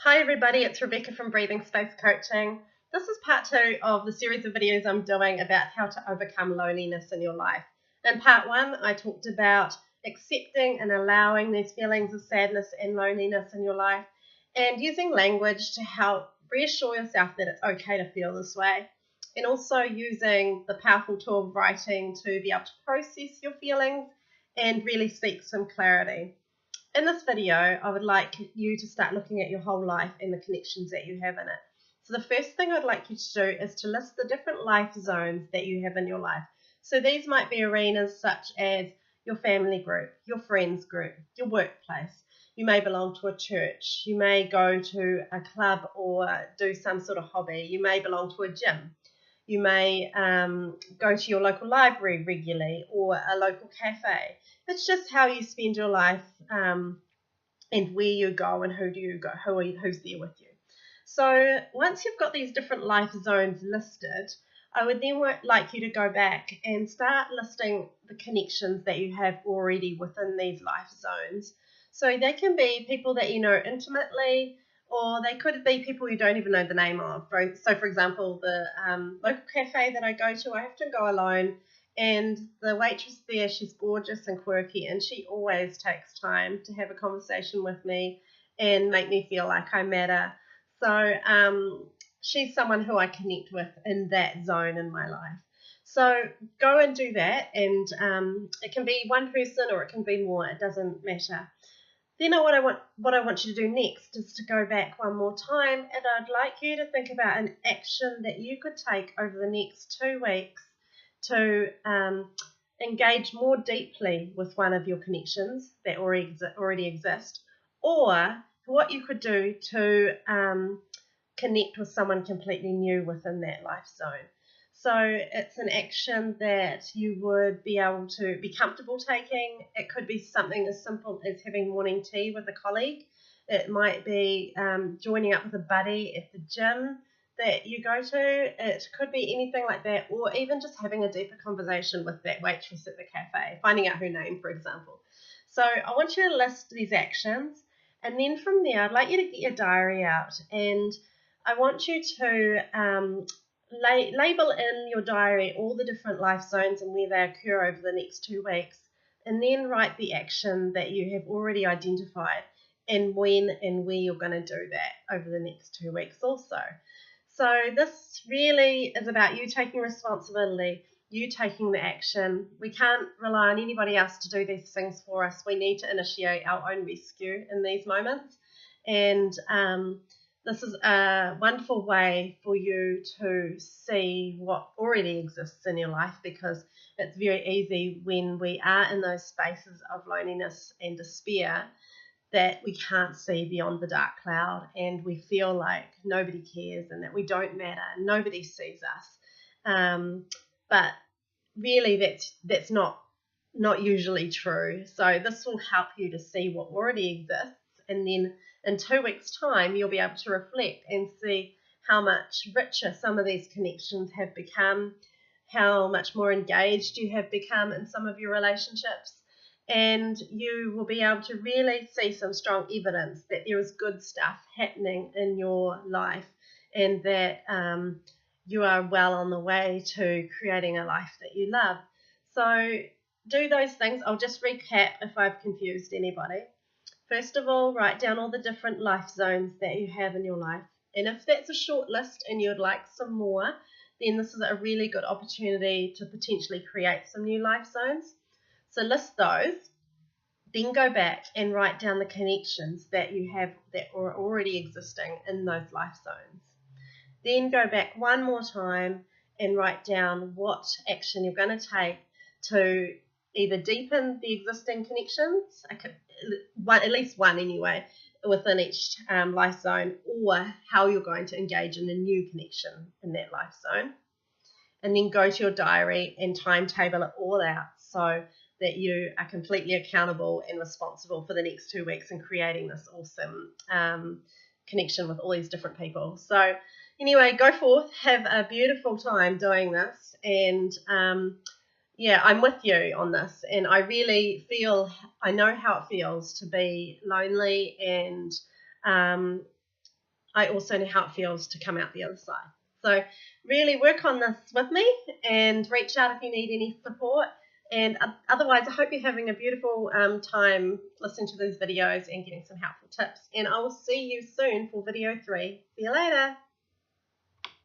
Hi everybody, it's Rebecca from Breathing Space Coaching. This is part 2 of the series of videos I'm doing about how to overcome loneliness in your life. In part 1, I talked about accepting and allowing these feelings of sadness and loneliness in your life and using language to help reassure yourself that it's okay to feel this way, and also using the powerful tool of writing to be able to process your feelings and really seek some clarity. In this video, I would like you to start looking at your whole life and the connections that you have in it. So the first thing I'd like you to do is to list the different life zones that you have in your life. So these might be arenas such as your family group, your friends group, your workplace. You may belong to a church. You may go to a club or do some sort of hobby. You may belong to a gym. You may go to your local library regularly or a local cafe. It's just how you spend your life and where you go and who do you go, who's there with you. So once you've got these different life zones listed, I would then like you to go back and start listing the connections that you have already within these life zones. So they can be people that you know intimately, or they could be people you don't even know the name of. So for example, the local cafe that I go to, I have to go alone, and the waitress there, she's gorgeous and quirky, and she always takes time to have a conversation with me and make me feel like I matter. So she's someone who I connect with in that zone in my life. So go and do that, and it can be one person or it can be more. It doesn't matter. Then what I want you to do next is to go back one more time, and I'd like you to think about an action that you could take over the next 2 weeks to engage more deeply with one of your connections that already exist, or what you could do to connect with someone completely new within that life zone. So it's an action that you would be able to be comfortable taking. It could be something as simple as having morning tea with a colleague. It might be joining up with a buddy at the gym that you go to. It could be anything like that, or even just having a deeper conversation with that waitress at the cafe, finding out her name, for example. So I want you to list these actions, and then from there, I'd like you to get your diary out, and I want you to label in your diary all the different life zones and where they occur over the next 2 weeks, and then write the action that you have already identified and when and where you're going to do that over the next 2 weeks also. So this really is about you taking responsibility, you taking the action. We can't rely on anybody else to do these things for us. We need to initiate our own rescue in these moments, and this is a wonderful way for you to see what already exists in your life, because it's very easy when we are in those spaces of loneliness and despair that we can't see beyond the dark cloud, and we feel like nobody cares and that we don't matter and nobody sees us. But really that's not usually true. So this will help you to see what already exists, and then in 2 weeks' time you'll be able to reflect and see how much richer some of these connections have become, how much more engaged you have become in some of your relationships, and you will be able to really see some strong evidence that there is good stuff happening in your life, and that you are well on the way to creating a life that you love. So do those things. I'll just recap if I've confused anybody. First of all, write down all the different life zones that you have in your life. And if that's a short list and you'd like some more, then this is a really good opportunity to potentially create some new life zones. So list those, then go back and write down the connections that you have that are already existing in those life zones. Then go back one more time and write down what action you're going to take to either deepen the existing connections, at least one anyway, within each life zone, or how you're going to engage in a new connection in that life zone. And then go to your diary and timetable it all out so that you are completely accountable and responsible for the next 2 weeks in creating this awesome connection with all these different people. So anyway, go forth, have a beautiful time doing this, and yeah, I'm with you on this, and I really I know how it feels to be lonely and I also know how it feels to come out the other side. So really work on this with me and reach out if you need any support. And otherwise, I hope you're having a beautiful time listening to these videos and getting some helpful tips. And I will see you soon for video 3. See you later.